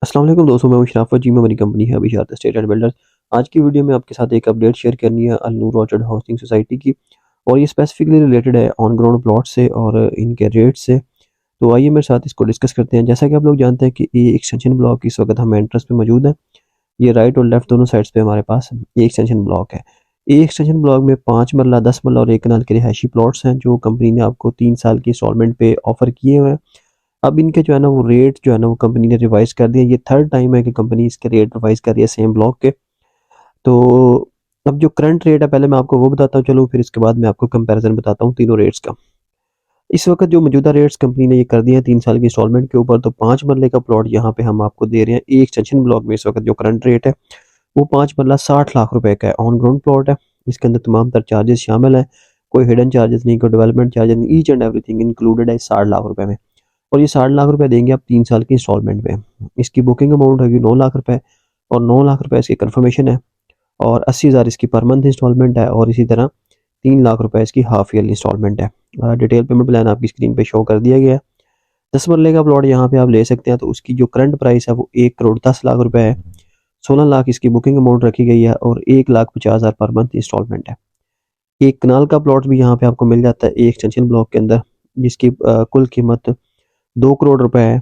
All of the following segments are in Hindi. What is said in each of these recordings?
अस्सलाम वालेकुम दोस्तों, मैं हूं शराफत जी। में हमारी कंपनी है अभिशात एस्टेट एंड बिल्डर्स। आज की वीडियो में आपके साथ एक अपडेट शेयर करनी है अल-नूर ऑर्चर्ड हाउसिंग सोसाइटी की, और ये स्पेसिफिकली रिलेटेड है ऑन ग्राउंड प्लॉट से और इनके रेट से। तो आइए मेरे साथ इसको डिस्कस करते हैं। जैसा कि आप लोग जानते हैं कि ये एक्सटेंशन ब्लॉक इस वक्त हम एंट्रेंस पे मौजूद है। ये राइट और लेफ्ट दोनों साइड्स पे हमारे पास ये एक्सटेंशन ब्लॉक है। ये एक्सटेंशन ब्लॉक में 5 मरला, 10 मरला और 1 कनाल के रिहायशी प्लॉट्स हैं, जो कंपनी ने आपको 3 साल की इंस्टॉलमेंट पे ऑफर किए हुए हैं। अब इनके जो है ना वो रेट जो है ना वो कंपनी ने रिवाइज कर दिया। ये थर्ड टाइम है कि कंपनी इसके रेट रिवाइज कर रही है सेम ब्लॉक के। तो अब जो करंट रेट है, पहले मैं आपको वो बताता हूँ, चलो फिर इसके बाद मैं आपको कंपैरिजन बताता हूँ तीनों रेट्स का। इस वक्त जो मौजूदा रेट्स कंपनी ने ये कर दिए हैं 3 साल की इंस्टॉलमेंट के ऊपर, तो 5 मरले का प्लॉट यहाँ पे हम आपको दे रहे हैं एक एक्सटेंशन ब्लॉक में। इस वक्त जो करंट रेट है वो 5 मरला 60 लाख रुपए का है। ऑन ग्राउंड प्लॉट है, इसके अंदर तमाम तर चार्जेस शामिल हैं, कोई हिडन चार्जेस नहीं, कोई डेवलपमेंट चार्जेस नहीं, ईच एंड एवरीथिंग इंक्लूडेड है 60 लाख रुपए में। और ये 60 लाख रुपए देंगे आप 3 साल की इंस्टॉलमेंट में। इसकी बुकिंग अमाउंट होगी 9 लाख रुपए, और 9 लाख रुपए इसकी कंफर्मेशन है, और 80,000 इसकी पर मंथ इंस्टॉलमेंट है, और इसी तरह 3 लाख रुपए इसकी हाफ ईयरली इंस्टॉलमेंट है। डिटेल पेमेंट प्लान आपकी स्क्रीन पे शो कर दिया गया है। 10 मरले का प्लॉट यहाँ पे आप ले सकते हैं, तो उसकी जो करंट प्राइस है वो 1 करोड़ 10 लाख रुपए है। 16 लाख इसकी बुकिंग अमाउंट रखी गई है, और 1,50,000 पर मंथ इंस्टॉलमेंट है। एक कनाल का प्लॉट भी यहाँ पे आपको मिल जाता है एक एक्सटेंशन ब्लॉक के अंदर, जिसकी कुल कीमत 2 करोड़ रुपए है,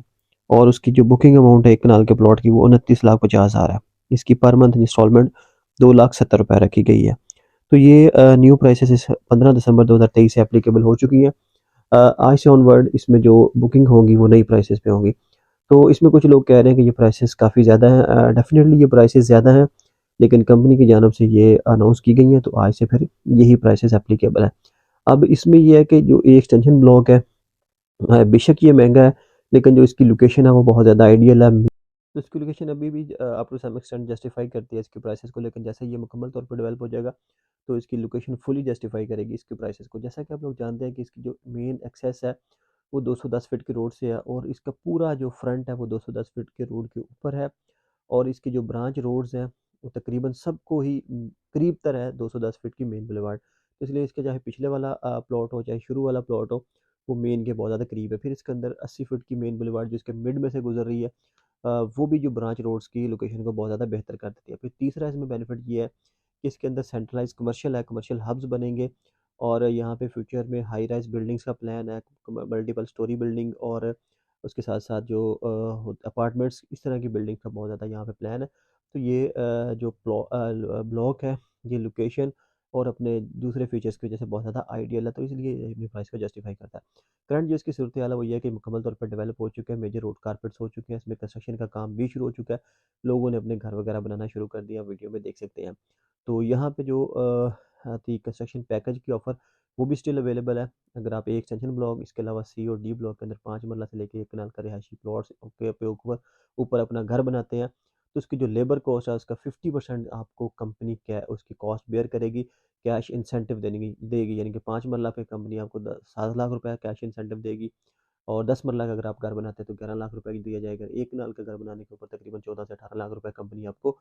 और उसकी जो बुकिंग अमाउंट है एक कनाल के प्लॉट की वो 29,50,000 है। इसकी पर मंथ इंस्टॉलमेंट 2,70,000 रखी गई है। तो ये न्यू प्राइसेस इस 15 दिसंबर 2023 से एप्लीकेबल हो चुकी हैं। आज से ऑनवर्ड इसमें जो बुकिंग होंगी वो नई प्राइसेस पे होंगी। तो इसमें कुछ लोग कह रहे हैं कि ये प्राइसेस काफ़ी ज़्यादा हैं। डेफिनेटली ये प्राइसेस ज़्यादा हैं, लेकिन कंपनी की जानब से ये अनाउंस की गई हैं, तो आज से फिर यही प्राइसेस एप्लीकेबल है। अब इसमें ये है कि जो ये एक्सटेंशन ब्लॉक है, बेशक ये महँगा है, लेकिन जो इसकी लोकेशन है वो बहुत ज़्यादा आइडियल है। तो इसकी लोकेशन अभी भी up to some extent justify करती है इसके प्राइसेस को, लेकिन जैसे ये मुकम्मल तौर पे डेवलप हो जाएगा, तो इसकी लोकेशन फुली जस्टिफ़ाई करेगी इसके प्राइसेस को। जैसा कि आप लोग जानते हैं कि इसकी जो मेन एक्सेस है वो 210 फीट के रोड से है, और इसका पूरा जो फ्रंट है वो 210 फीट के रोड के ऊपर है, और इसकी जो ब्रांच रोड्स हैं वो तकरीबन सबको ही करीब तर है 210 फीट की मेन बुलेवार्ड। तो इसलिए इसके चाहे पिछले वाला प्लॉट हो चाहे शुरू वाला प्लॉट हो, वो मेन के बहुत ज़्यादा करीब है। फिर इसके अंदर 80 फीट की मेन बुलेवार्ड जो इसके मिड में से गुजर रही है, वो भी जो ब्रांच रोड्स की लोकेशन को बहुत ज़्यादा बेहतर कर देती है। फिर तीसरा इसमें बेनिफिट ये है कि इसके अंदर सेंट्रलाइज़ कमर्शियल है, कमर्शियल हब्स बनेंगे, और यहाँ पे फ्यूचर में हाई राइज़ बिल्डिंग्स का प्लान है, मल्टीपल स्टोरी बिल्डिंग, और उसके साथ-साथ जो अपार्टमेंट्स इस तरह की बिल्डिंग का बहुत ज़्यादा यहाँ पे प्लान है। तो ये जो ब्लॉक है, ये लोकेशन और अपने दूसरे फीचर्स की वजह से बहुत ज़्यादा आइडियल है, तो इसलिए ये अपनी प्राइस को जस्टिफ़ाई करता है। करंट जो इसकी सूरत-ए-हाल है वो ये है कि मुकम्मल तौर पर डेवलप हो चुका है, मेजर रोड कारपेट्स हो चुके हैं, इसमें कंस्ट्रक्शन का काम भी शुरू हो चुका है। लोगों ने अपने घर वगैरह बनाना शुरू कर दिया, वीडियो में देख सकते हैं। तो यहाँ पे जो थी कंस्ट्रक्शन पैकेज की ऑफ़र, वो भी स्टिल अवेलेबल है। अगर आप एक एक्सटेंशन ब्लॉक, इसके अलावा सी और डी ब्लॉक के अंदर 5 मरला से लेके 1 कनाल का रिहायशी प्लॉट्स के ऊपर ऊपर अपना घर बनाते हैं, तो उसकी जो लेबर कॉस्ट है उसका 50% आपको कंपनी कै उसकी कॉस्ट बेयर करेगी, कैश इंसेंटिव देगी। यानी कि 5 मरला पे कंपनी आपको 7 लाख रुपए कैश इंसेंटिव देगी, और 10 मरला का अगर आप घर बनाते हैं तो 11 लाख रुपए दिया जाएगा। 1 कनाल का घर बनाने के ऊपर तकरीबन 14 से 18 लाख रुपए कंपनी आपको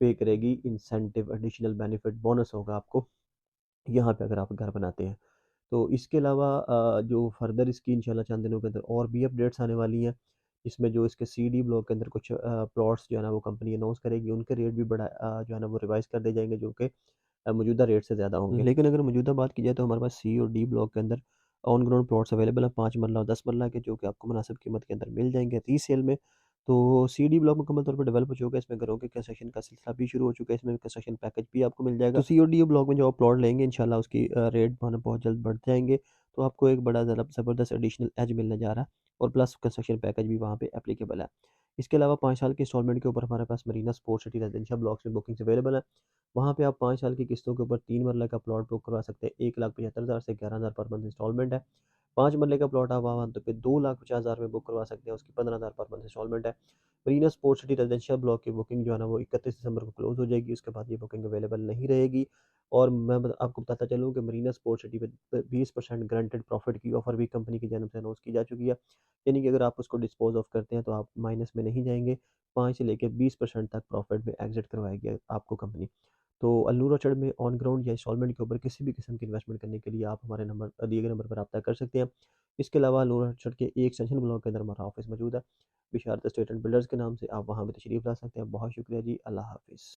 पे करेगी। इंसेंटिव, एडिशनल बेनिफिट, बोनस होगा आपको यहाँ पे अगर आप घर बनाते हैं। तो इसके अलावा जो फर्दर इसकी इंशाल्लाह चंद दिनों के अंदर और भी अपडेट्स आने वाली हैं। इसमें जो इसके सीडी ब्लॉक के अंदर कुछ प्लॉट्स जो है ना वो कंपनी अनाउंस करेगी, उनके रेट भी जो है ना वो रिवाइज़ कर दिए जाएँगे, जो कि मौजूदा रेट से ज़्यादा होंगे। लेकिन अगर मौजूदा बात की जाए तो हमारे पास सी और डी ब्लॉक के अंदर ऑन ग्राउंड प्लॉट्स अवेलेबल हैं 5 मरला और 10 मरला के, जो कि आपको मुनासिब कीमत के अंदर मिल जाएँगे रीसेल में। तो सी डी ब्लॉक मुकम्मल तौर पर डेवलप हो चुका है, इसमें घरों के कंस्ट्रक्शन का सिलसिला भी शुरू हो चुका है, इसमें कंस्ट्रक्शन पैकेज भी आपको मिल जाएगा। तो सी और डी ब्लॉक में जो आप प्लॉट लेंगे इंशाल्लाह उसकी रेट माना बहुत जल्द बढ़ जाएँगे, तो आपको एक बड़ा ज़बरदस्त एडिशनल एज मिलने जा रहा है, और प्लस कंस्ट्रक्शन पैकेज भी वहाँ पे एप्लीकेबल है। इसके अलावा 5 साल की इंस्टॉलमेंट के ऊपर हमारे पास Marina Sports City residential blocks में बुकिंग्स अवेलेबल है। वहाँ पे आप 5 साल की किस्तों के ऊपर 3 मरला का प्लॉट बुक करवा सकते हैं। 1,75,000 से 11,000 पर मंथ इंस्टॉलमेंट है। 5 मरले का प्लॉट आप वहाँ पे 2,50,000 में बुक करवा सकते हैं, उसकी 15,000 पर मंथ इंस्टॉलमेंट है। Marina Sports City residential block की बुकिंग जो है ना वो 31 दिसंबर को क्लोज़ हो जाएगी, उसके बाद ये बुकिंग अवेलेबल नहीं रहेगी। और मैं आपको बताता चलूँ कि मरीना स्पोर्ट्स सिटी पे 20% गारंटेड प्रॉफिट की ऑफ़र भी कंपनी की जानिब से अनाउंस की जा चुकी है। यानी कि अगर आप उसको डिस्पोज़ ऑफ करते हैं तो आप माइनस में नहीं जाएँगे। 5 से लेके 20% तक प्रॉफिट में एग्ज़िट करवाएगी आपको कंपनी। तो अल्नूर ऑर्चर्ड में ऑन ग्राउंड या इंस्टॉलमेंट के ऊपर किसी भी किस्म की इन्वेस्टमेंट करने के लिए आप हमारे दिए गए नंबर पर रब्ता कर सकते हैं। इसके अलावा अल्नूर ऑर्चर्ड के एक एक्सटेंशन ब्लॉक के अंदर हमारा ऑफिस मौजूद है। बिशारत स्टेट एंड बिल्डर्स के नाम से, आप वहाँ भी तशरीफ़ ला सकते हैं। बहुत शुक्रिया जी, अल्लाह हाफ़िज़।